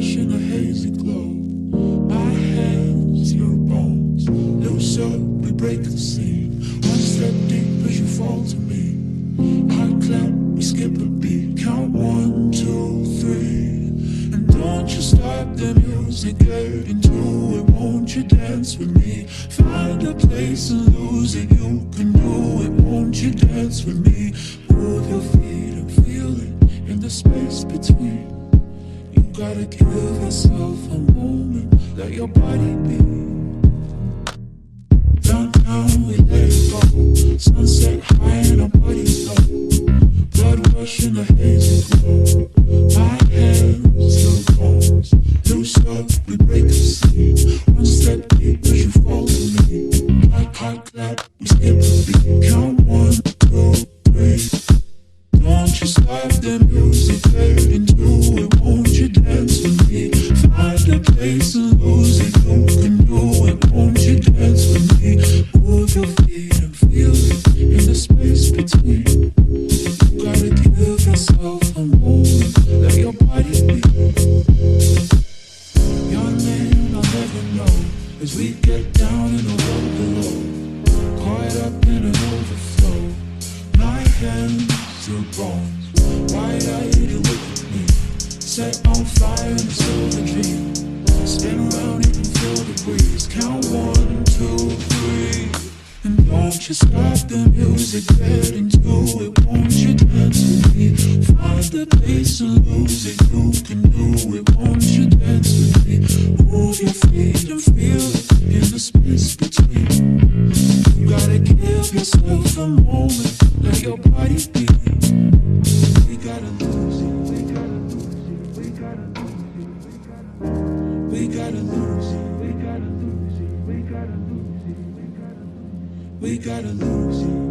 rush in a hazy glow. My hands, your bones. Loose up, we break the scene. One step deep as you fall to me. Hot clap, we skip a beat. Count 1, 2, 3. And don't you stop the music, get into it. Won't you dance with me? Find a place and lose it. You can do it. Won't you dance with me? Move your feet and feel it in the space between. You gotta give yourself a moment. Let your body be. Downtown we let it go. Sunset high and our bodies low. Blood rush in a hazy glow. My hands, your bones. Loose up, we break the scene. One step deep as you fall to me. Hot clap, we skip a beat. Count 1, 2, 3. Don't you stop the music, get into it. Won't you dance with me? Find a place and lose it. You can do it. Won't you dance with me? Move your feet and feel it in the space between. You gotta give yourself a moment. Let your body be. Your name I'll never know as we get down in the road below. Caught up in an overflow. My hands, your bones. Wide-eyed, you look at me. Set on fire in a silver dream. Spin around, you can feel the breeze. Count 1, 2, 3. And don't you stop the music, get into it. Won't you dance with me? Find the place and lose it. You can do it. Won't you dance with me? Move your feet and feel it in the space between. You gotta give yourself a moment. Let your body be. We gotta lose it. We gotta lose it. We gotta lose it. We gotta lose it. We gotta lose it. We gotta lose it. We gotta lose it.